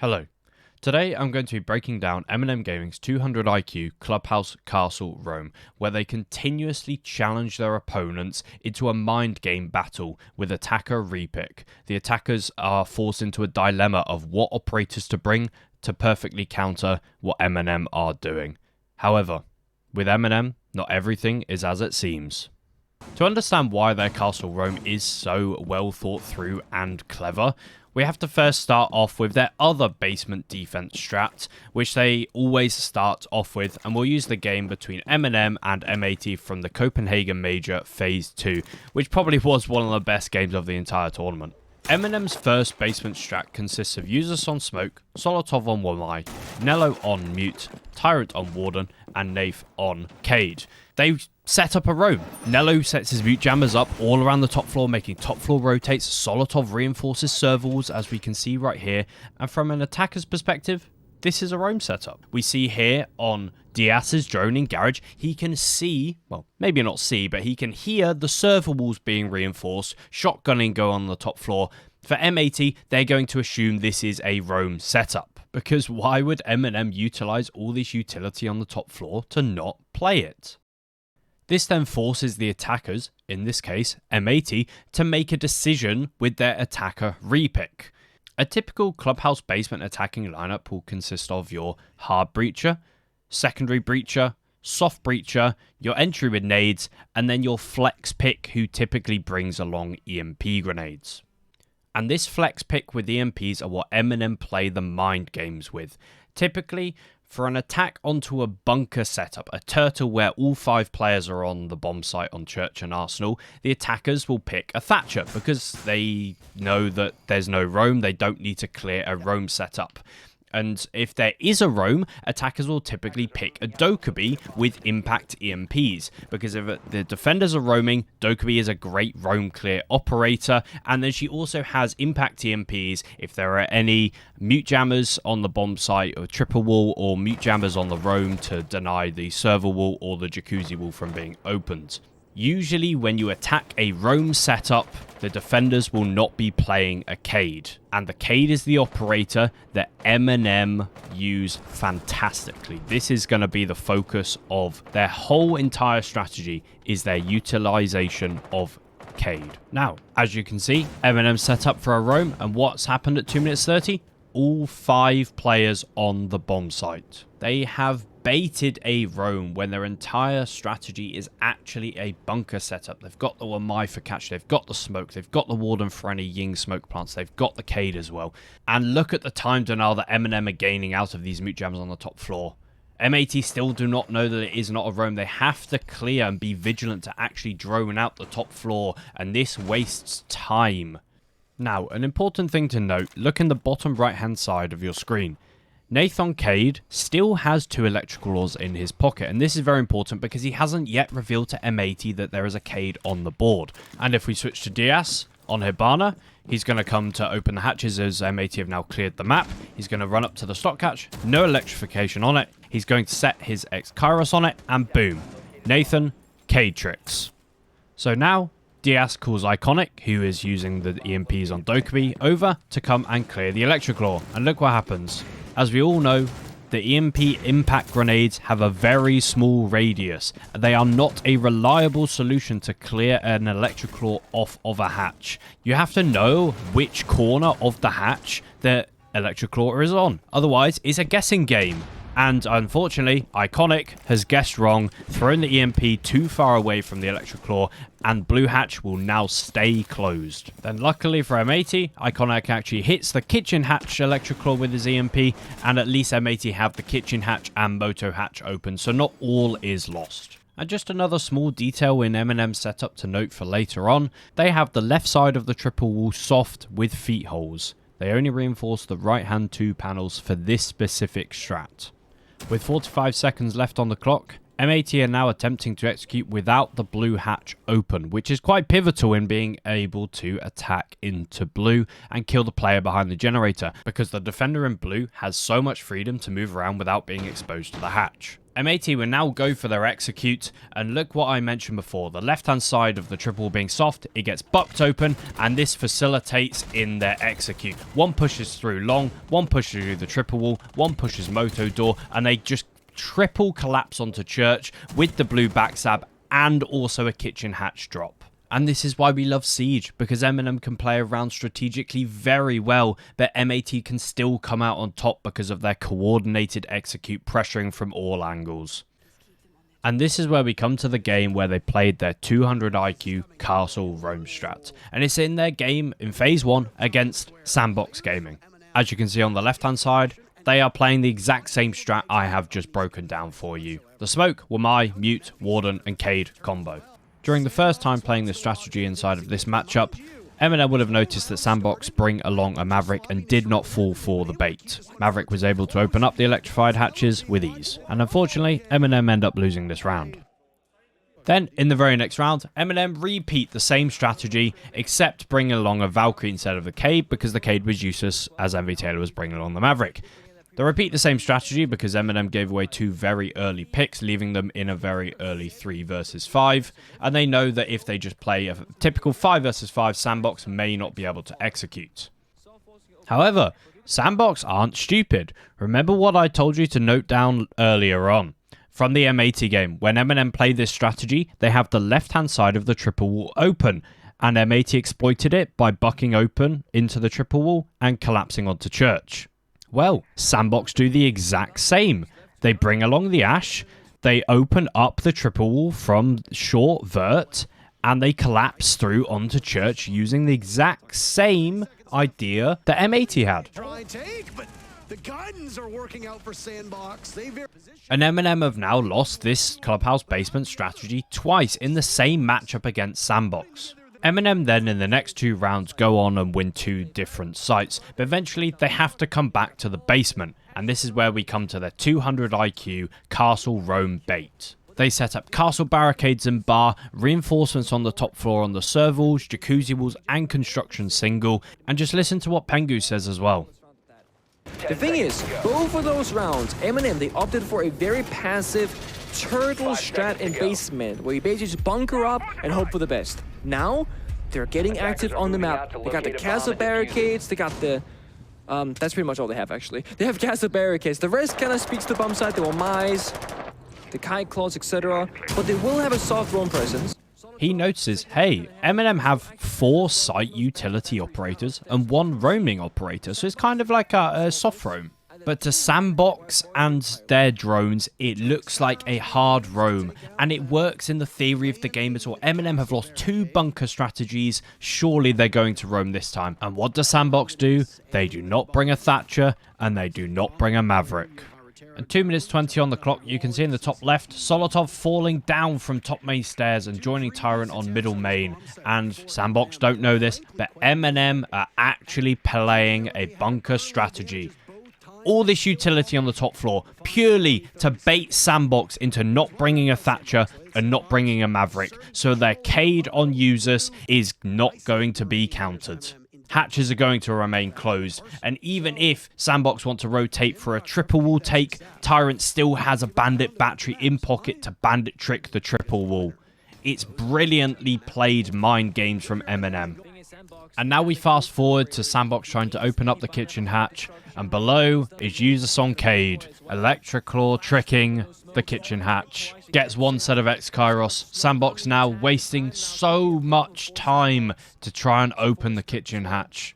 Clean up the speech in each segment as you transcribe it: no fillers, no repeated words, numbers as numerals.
Hello. Today I'm going to be breaking down M&M Gaming's 200 IQ Clubhouse Castle Roam, where they continuously challenge their opponents into a mind game battle with attacker repick. The attackers are forced into a dilemma of what operators to bring to perfectly counter what M&M are doing. However, with M&M, not everything is as it seems. To understand why their Castle Roam is so well thought through and clever, we have to first start off with their other basement defense strat, which they always start off with, and we'll use the game between M&M and M80 from the Copenhagen Major Phase 2, which probably was one of the best games of the entire tournament. M&M's first basement strat consists of Users on Smoke, Solotov on Wamai, Nello on Mute, Tyrant on Warden, and Nath on Cade. They set up a roam. Nello sets his mute jammers up all around the top floor, making top floor rotates. Solotov reinforces server walls, as we can see right here. And from an attacker's perspective, this is a roam setup. We see here on Diaz's drone in Garage, he can see, well, maybe not see, but he can hear the server walls being reinforced, shotgunning go on the top floor. For M80, they're going to assume this is a roam setup, because why would M&M utilize all this utility on the top floor to not play it? This then forces the attackers, in this case M80, to make a decision with their attacker repick. A typical Clubhouse basement attacking lineup will consist of your hard breacher, secondary breacher, soft breacher, your entry with nades, and then your flex pick, who typically brings along EMP grenades. And this flex pick with EMPs are what M&M play the mind games with. Typically, for an attack onto a bunker setup, a turtle where all 5 players are on the bomb site on Church and Arsenal, the attackers will pick a Thatcher because they know that there's no roam, they don't need to clear a roam setup. And if there is a roam, attackers will typically pick a Dokkaebi with impact EMPs, because if the defenders are roaming, Dokkaebi is a great roam clear operator, and then she also has impact EMPs if there are any mute jammers on the bomb site or triple wall, or mute jammers on the roam to deny the server wall or the jacuzzi wall from being opened. Usually when you attack a roam setup, the defenders will not be playing a Cade, and the Cade is the operator that M&M use fantastically. This is going to be the focus of their whole entire strategy, is their utilization of Cade. Now, as you can see, M&M set up for a roam, and what's happened at 2 minutes 30? All 5 players on the bomb site. They have baited a roam when their entire strategy is actually a bunker setup. They've got the Wamai for catch, they've got the smoke, they've got the Warden for any Ying smoke plants, they've got the Cade as well. And look at the time denial that M&M are gaining out of these mute jammers on the top floor. M80 still do not know that it is not a roam. They have to clear and be vigilant to actually drone out the top floor, and this wastes time. Now, an important thing to note, look in the bottom right hand side of your screen. Nathan Cade still has 2 electrical ores in his pocket, and this is very important because he hasn't yet revealed to M80 that there is a Cade on the board. And if we switch to Diaz on Hibana, he's going to come to open the hatches as M80 have now cleared the map. He's going to run up to the stock hatch, no electrification on it. He's going to set his X-Kairos on it, and boom, Nathan Cade tricks. So now Diaz calls Iconic, who is using the EMPs on Dokkaebi, over to come and clear the electrical ore. And look what happens. As we all know, the EMP impact grenades have a very small radius. They are not a reliable solution to clear an electrical ore off of a hatch. You have to know which corner of the hatch the electrical ore is on. Otherwise, it's a guessing game. And unfortunately, Iconic has guessed wrong, thrown the EMP too far away from the electrical ore, and Blue Hatch will now stay closed. Then luckily for M80, Iconic actually hits the kitchen hatch electrical ore with his EMP, and at least M80 have the kitchen hatch and Moto hatch open, so not all is lost. And just another small detail in M&M's setup to note for later on, they have the left side of the triple wall soft with feet holes. They only reinforce the right hand 2 panels for this specific strat. With 45 seconds left on the clock, M80 are now attempting to execute without the blue hatch open, which is quite pivotal in being able to attack into blue and kill the player behind the generator, because the defender in blue has so much freedom to move around without being exposed to the hatch. M80 will now go for their execute, and look what I mentioned before, the left hand side of the triple being soft, it gets bucked open, and this facilitates in their execute. One pushes through long, one pushes through the triple wall, one pushes moto door, and they just triple collapse onto church with the blue backstab and also a kitchen hatch drop. And this is why we love Siege, because MNM can play around strategically very well, but M80 can still come out on top because of their coordinated execute pressuring from all angles. And this is where we come to the game where they played their 200 IQ Castle Roam strat. And it's in their game in Phase 1 against Sandbox Gaming. As you can see on the left hand side, they are playing the exact same strat I have just broken down for you. The smoke were my Mute, Warden and Cade combo. During the first time playing the strategy inside of this matchup, MNM would have noticed that Sandbox bring along a Maverick and did not fall for the bait. Maverick was able to open up the electrified hatches with ease, and unfortunately MNM end up losing this round. Then, in the very next round, MNM repeat the same strategy, except bring along a Valkyrie instead of the Cade, because the Cade was useless as MV Taylor was bringing along the Maverick. They repeat the same strategy because MNM gave away 2 very early picks, leaving them in a very early 3 versus 5, and they know that if they just play a typical 5 versus 5, Sandbox may not be able to execute. However, Sandbox aren't stupid. Remember what I told you to note down earlier on. From the M80 game, when MNM play this strategy, they have the left-hand side of the triple wall open, and M80 exploited it by bucking open into the triple wall and collapsing onto church. Well, Sandbox do the exact same. They bring along the Ash, they open up the triple wall from short vert, and they collapse through onto church using the exact same idea that M80 had. The guidance are working out for Sandbox. And MNM have now lost this Clubhouse basement strategy twice in the same matchup against Sandbox. MNM then in the next 2 rounds go on and win 2 different sites, but eventually they have to come back to the basement, and this is where we come to their 200 IQ Castle Roam bait. They set up castle barricades and bar, reinforcements on the top floor on the server walls, jacuzzi walls and construction single, and just listen to what Pengu says as well. The thing is, both of those rounds, MNM, they opted for a very passive turtle strat in basement, where you basically just bunker up and hope for the best. Now, they're getting active on the map. They got the castle barricades, they got the... that's pretty much all they have, actually. They have castle barricades. The rest kind of speaks to bombsite. They will mice, the kite claws, etc. But they will have a soft roam presence. He notices, hey, MNM have 4 site utility operators and 1 roaming operator, so it's kind of like a soft roam. But to Sandbox and their drones, it looks like a hard roam, and it works in the theory of the game as well. MNM have lost 2 bunker strategies, surely they're going to roam this time. And what does Sandbox do? They do not bring a Thatcher, and they do not bring a Maverick. And 2 minutes 20 on the clock, you can see in the top left, Solotov falling down from top main stairs and joining Tyrant on middle main. And Sandbox don't know this, but MNM are actually playing a bunker strategy. All this utility on the top floor, purely to bait Sandbox into not bringing a Thatcher and not bringing a Maverick, so their Cade on users is not going to be countered. Hatches are going to remain closed, and even if Sandbox want to rotate for a triple wall take, Tyrant still has a bandit battery in pocket to bandit trick the triple wall. It's brilliantly played mind games from MNM. And now we fast forward to Sandbox trying to open up the kitchen hatch, and below is user song Cade, Electroclaw tricking the kitchen hatch. Gets 1 set of X-Kairos. Sandbox now wasting so much time to try and open the kitchen hatch.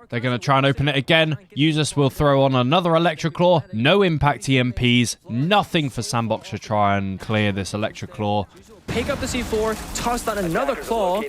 They're going to try and open it again. Users will throw on another Electroclaw. No impact EMPs. Nothing for Sandbox to try and clear this Electroclaw. Pick up the C4, toss down another claw.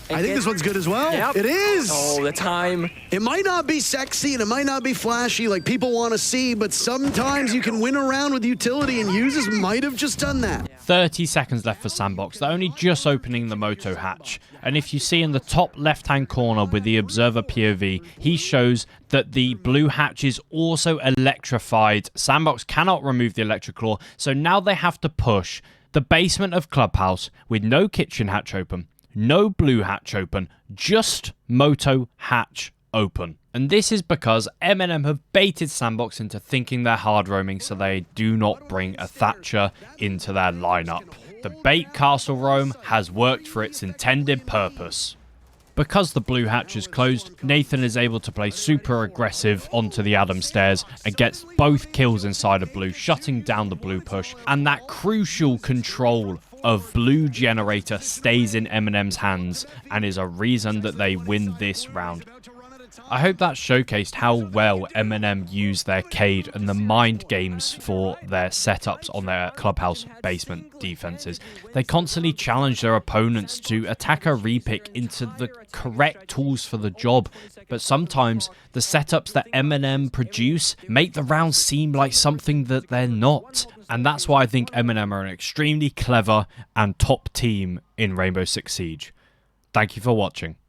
I think this one's good as well. Yep. It is. Oh, the time. It might not be sexy and it might not be flashy like people want to see, but sometimes you can win around with utility, and users might have just done that. 30 seconds left for Sandbox. They're only just opening the moto hatch. And if you see in the top left-hand corner with the observer POV, he shows that the blue hatch is also electrified. Sandbox cannot remove the electric claw, so now they have to push the basement of Clubhouse with no kitchen hatch open, no blue hatch open, just moto hatch open. And this is because MNM have baited Sandbox into thinking they're hard roaming, so they do not bring a Thatcher into their lineup. The bait castle roam has worked for its intended purpose. Because the blue hatch is closed, Nathan is able to play super aggressive onto the Adam stairs and gets both kills inside of blue, shutting down the blue push, and that crucial control of blue generator stays in MNM's hands and is a reason that they win this round. I hope that showcased how well MNM use their Cade and the mind games for their setups on their Clubhouse basement defenses. They constantly challenge their opponents to attack a repick into the correct tools for the job, but sometimes the setups that MNM produce make the rounds seem like something that they're not. And that's why I think MNM are an extremely clever and top team in Rainbow Six Siege. Thank you for watching.